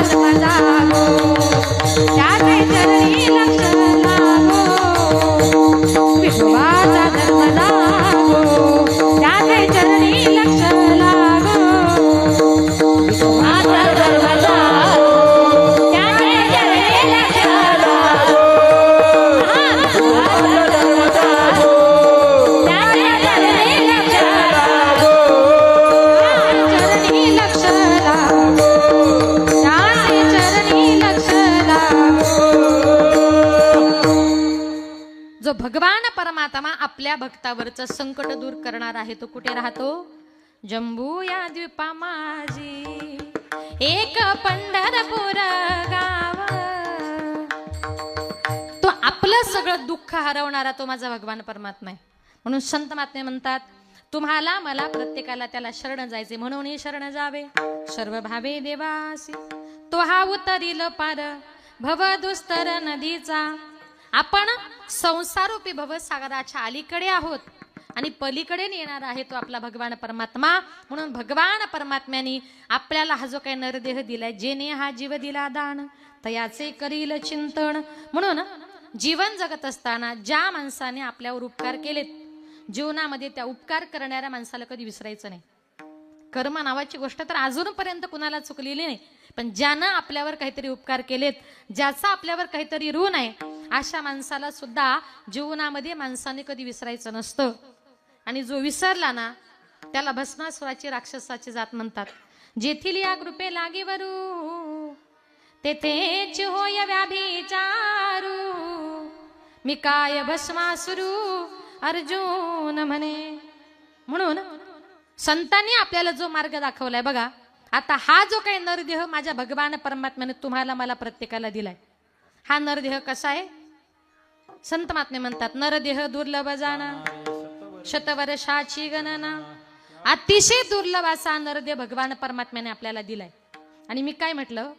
धर्म जागो, त्याचे चरणी लक्ष लागो, विठोबाचा धर्म जागो, त्याचे चरणी लक्ष लागो, विठोबाचा धर्म जागो, त्याचे चरणी लक्ष लागो, विठोबाचा धर्म जागो, त्याचे चरणी लक्ष लागो, चरणी लक्ष लागो, त्याचे चरणी लक्ष लागो. जो भगवान परमात्मा आपल्या भक्तावरचं संकट दूर करणार आहे तो कुठे राहतो? जम्बू या द्वीपा माझी एक पंढरपूर गाव. तो आपलं सगळं दुःख हरवणारा तो माझा भगवान परमात्मा आहे. म्हणून संत महात्मे म्हणतात तुम्हाला मला प्रत्येकाला त्याला शरण जायचे म्हणून शरण जावे सर्व भावे देवासी. तो हा उतरील पार भव दुस्तर नदीचा. आपण संसारूपी भवसागराच्या अलीकडे आहोत आणि पलीकडे येणार आहे तो आपला भगवान परमात्मा. म्हणून भगवान परमात्म्याने आपल्याला हा जो काही नरदेह दिलाय, जेने हा जीव दिला दान तयाचे करील चिंतन. म्हणून जीवन जगत असताना ज्या माणसाने आपल्यावर उपकार केलेत, जीवनामध्ये त्या उपकार करणाऱ्या माणसाला कधी विसरायचं नाही. कर्म नावाची गोष्ट तर अजूनपर्यंत कुणाला चुकलेली नाही, पण ज्यानं आपल्यावर काहीतरी उपकार केलेत, ज्याचा आपल्यावर काहीतरी ऋण आहे, अशा माणसाला सुद्धा जीवनामध्ये माणसाने कधी विसरायचं नसतं. आणि जो विसरला ना त्याला भस्मासुराची राक्षसाची जात म्हणतात. जेथील या कृपे लागीवरू तेथेच होय व्याभिचारू. मी काय भस्मासुरू अर्जुन म्हणे. म्हणून संतांनी आपल्याला जो मार्ग दाखवलाय बघा, आता हा जो काही नरदेह माझ्या भगवान परमात्म्याने तुम्हाला मला प्रत्येकाला दिलाय, हा नरदेह कसा आहे? संत महात्मे म्हणतात नरदेह दुर्लभ जाणा शतवर्षाची गणना. अतिशय दुर्लभ असा नरदेह भगवान परमात्म्याने आपल्याला दिलाय. आणि मी काय म्हटलं,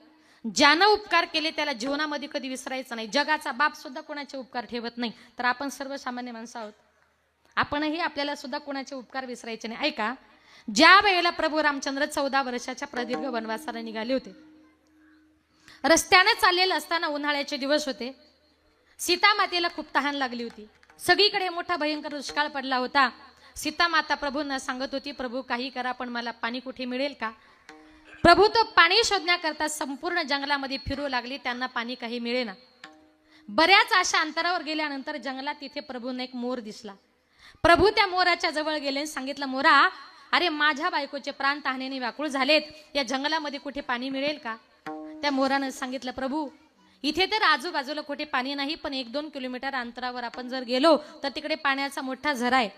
ज्यानं उपकार केले त्याला जीवनामध्ये कधी विसरायचं नाही. जगाचा बाप सुद्धा कोणाचे उपकार ठेवत नाही, तर आपण सर्वसामान्य माणसं आहोत. आपणही आपल्याला सुद्धा कोणाचे उपकार विसरायचे नाही. ऐका, ज्या वेळेला प्रभू रामचंद्र 14 वर्षाच्या प्रदीर्घ वनवासाला निघाले होते, रस्त्याने चाललेलं असताना उन्हाळ्याचे दिवस होते. सीता मातेला खूप तहान लागली होती. सगळीकडे मोठा भयंकर दुष्काळ पडला होता. सीता माता प्रभूंना सांगत होती, प्रभू काही करा पण मला पाणी कुठे मिळेल का? प्रभू तो पाणी शोधण्याकरता संपूर्ण जंगलामध्ये फिरू लागली. त्यांना पाणी काही मिळेना. बऱ्याच अशा अंतरावर गेल्यानंतर जंगलात तिथे प्रभूंना एक मोर दिसला. प्रभू त्या मोराच्या जवळ गेले, सांगितलं मोरा, अरे माझ्या बायकोचे प्राण तहानेने व्याकुळ झालेत, या जंगलामध्ये कुठे पाणी मिळेल का? त्या मोरानं सांगितलं, प्रभू इथे तर आजूबाजूला कुठे पाणी नाही, पण 1-2 किलोमीटर अंतरावर आपण जर गेलो तर तिकडे पाण्याचा मोठा झरा आहे.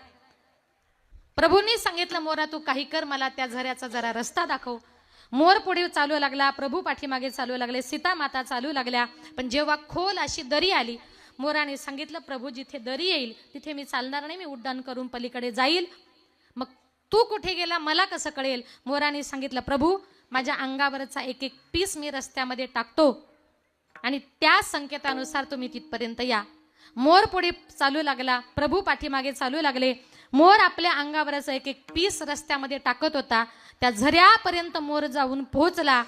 प्रभूंनी सांगितलं, मोरा तू काही कर, मला त्या झऱ्याचा जरा रस्ता दाखव. मोर पुढे चालू लागला, प्रभू पाठीमागे चालू लागले, सीता माता चालू लागल्या. पण जेव्हा खोल अशी दरी आली, मोराने सांगितलं, प्रभू जिथे दरी येईल तिथे मी चालणार नाही, मी उड्डाण करून पलीकडे जाईल. मग तू कुठे गेला मला कसं कळेल? मोराने सांगितलं, प्रभू माझ्या अंगावरचा एक पीस मी रस्त्यामध्ये टाकतो आणि त्या संकेतानुसार तुम्ही तिथपर्यंत या. मोर पुढे चालू लागला, प्रभू पाठीमागे चालू लागले. मोर आपल्या अंगावरचा एक पीस रस्त्यामध्ये टाकत होता. त्या झऱ्यापर्यंत मोर जाऊन पोहोचला.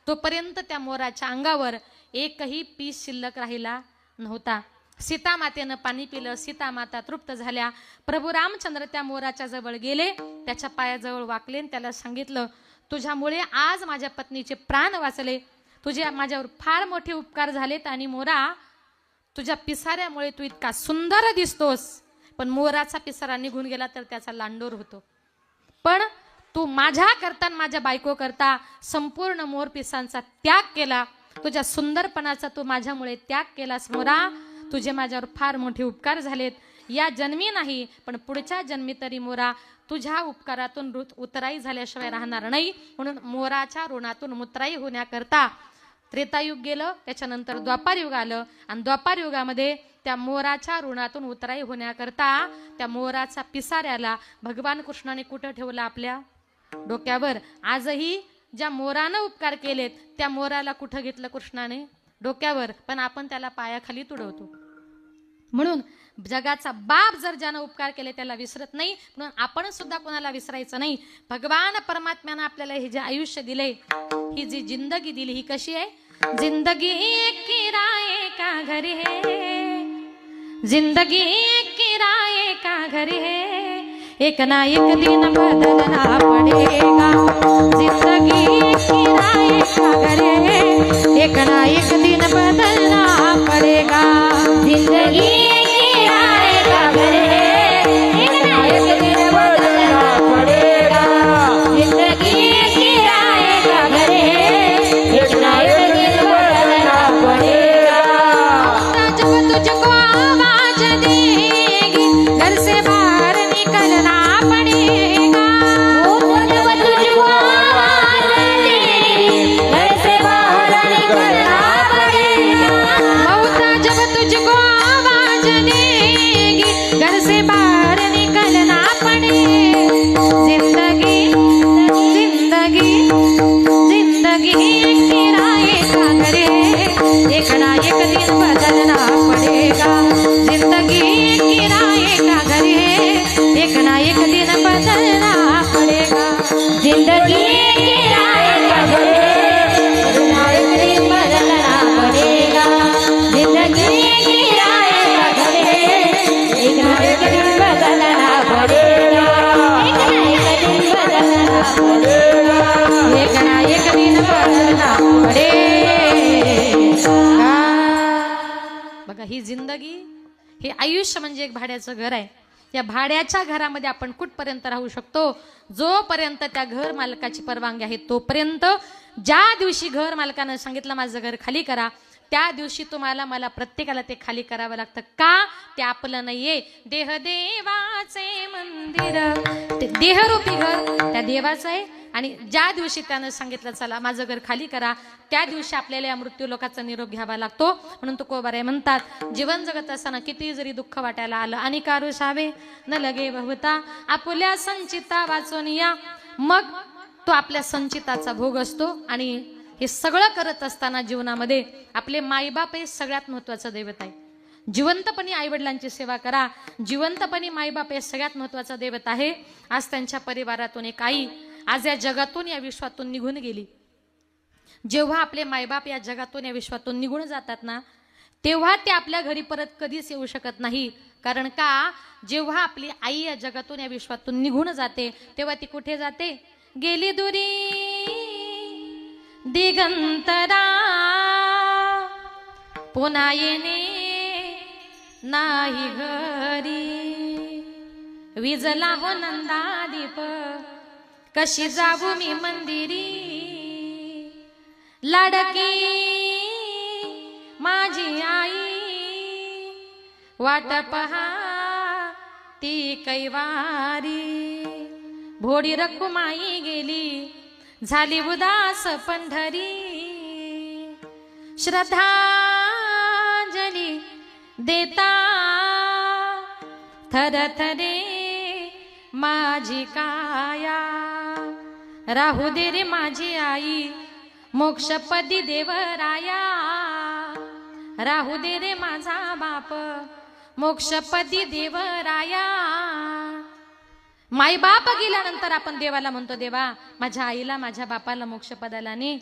तोपर्यंत त्या मोराच्या अंगावर एकही पीस शिल्लक राहिला नव्हता. सीता मातेनं पाणी पिलं. सीता माता तृप्त झाल्या. प्रभू रामचंद्र त्या मोराच्या जवळ गेले, त्याच्या पायाजवळ वाकले, त्याला सांगितलं, तुझ्यामुळे आज माझ्या पत्नीचे प्राण वाचले, तुझे माझ्यावर फार मोठे उपकार झालेत आणि मोरा तुझ्या पिसाऱ्यामुळे तू इतका सुंदर दिसतोस. पण मोराचा पिसारा निघून गेला तर त्याचा लांडोर होतो. पण तू माझ्या करता माझ्या बायको करता संपूर्ण मोर पिसांचा त्याग केला. तुझ्या सुंदरपणाचा तू माझ्यामुळे त्याग केलास मोरा. तुझे माझ्यावर फार मोठे उपकार झालेत. या जन्मी नाही पण पुढच्या जन्मी तरी मोरा तुझ्या उपकारातून उतराई झाल्याशिवाय राहणार नाही. म्हणून मोराच्या ऋणातून मुत्राई होण्याकरता त्रेतायुग गेलं, त्याच्यानंतर द्वापार युग आलं आणि द्वापार युगामध्ये त्या मोराच्या ऋणातून उतराई होण्याकरता त्या मोराचा पिसाऱ्याला भगवान कृष्णाने कुठं ठेवला? आपल्या डोक्यावर. आजही ज्या मोरानं उपकार केलेत त्या मोराला कुठं घेतलं कृष्णाने? डोक्यावर. पण आपण त्याला पायाखाली तुडवतो. म्हणून जगाचा बाप जर ज्यानं उपकार केले त्याला विसरत नाही, म्हणून आपण सुद्धा कोणाला विसरायचं नाही. भगवान परमात्म्यानं आपल्याला हे जे आयुष्य दिले, ही जी जिंदगी दिली, ही कशी आहे? जिंदगी एक किराए का घर है, जिंदगी एक किराए का घर है, एक ना एक दिन बदलना पड़ेगा. जिंदगी एक किराए का घर है, एक ना एक दिन बदलना पड़ेगा. जिंदगी किराए का घर है, एक ना एक दिन बदलना पड़ेगा. जिंदगी किराए का घर है, एक ना एक दिन बदलना पड़ेगा. जब तुझको आवाज देगी घर से बाहर निकलना पड़ेगा. जब तुझको आवाज देगी घर से बाहर निकलना पड़ेगा. मौत जब तुझको आवाज देगी घर से बाहर निकलना पड़ेगा. जिंदगी जिंदगी जिंदगी एक किराए का घर है, एक ना एक दिन बदलना पड़ेगा. जिंदगी एक किराए का घर है, एक ना एक दिन बदलना पड़ेगा. जिंदगी एक किराए का घर है, एक ना एक दिन बदलना पड़ेगा. जिंदगी एक किराए का घर है, एक ना एक दिन बदलना पड़ेगा. एक ना एक दिन बदलना पड़ेगा. एक ना एक दिन बदलना पडेगा. बघा, ही जिंदगी, हे आयुष्य म्हणजे एक भाड्याचं घर आहे. या भाड्याच्या घरामध्ये आपण कुठपर्यंत राहू शकतो? जोपर्यंत त्या घर मालकाची परवानगी आहे तोपर्यंत. ज्या दिवशी घर मालकानं सांगितलं माझं घर खाली करा, त्या दिवशी तुम्हाला मला प्रत्येकाला ते खाली करावं लागतं. का? ते आपलं नाहीये. देह देवाचे मंदिर, ते देहरूपी घर त्या देवाचं आहे. आणि ज्या दिवशी त्यानं सांगितलं चला माझं घर खाली करा, त्या दिवशी आपल्याला या मृत्यू लोकाचा निरोप घ्यावा लागतो. म्हणून तुकोबाराय म्हणतात, जीवन जगत असताना किती जरी दुःख वाटायला आलं, आणि कारुसावे न लगे बहुता आपल्या संचिता वाचून या, मग तो आपल्या संचिताचा भोग असतो. आणि हे सगळं करत असताना जीवनामध्ये आपले मायबाप हे सगळ्यात महत्वाचं दैवत आहे. जिवंतपणी आईवडिलांची सेवा करा. जिवंतपणी मायबाप हे सगळ्यात महत्वाचं दैवत आहे. आज त्यांच्या परिवारातून एक आई आज या जगातून या विश्वातून निघून गेली. जेव्हा आपले मायबाप या जगातून या विश्वातून निघून जातात ना, तेव्हा ते आपल्या घरी परत कधीच येऊ शकत नाही. कारण का? जेव्हा आपली आई या जगातून या विश्वातून निघून जाते तेव्हा ती कुठे जाते? गेली दुरी दिगंतरा, पुन्हा येणे नाही घरी. विजला हो नंदादीप, कशी जाऊ मी मंदिरी. लाडकी माझी आई, वाट पहा ती कैवारी. भोडी रखुमाई गेली, झाली उदास पंढरी. श्रद्धांजली देता थरथरे माझी काया. राहू दे रे माझी आई, मोक्षपदी देवराया. राहू दे रे माझा बाप, मोक्षपदी देवराया. माई बाप गेल्यानंतर आपण देवाला म्हणतो, देवा माझ्या आईला माझ्या बापाला मोक्षपदाला ने.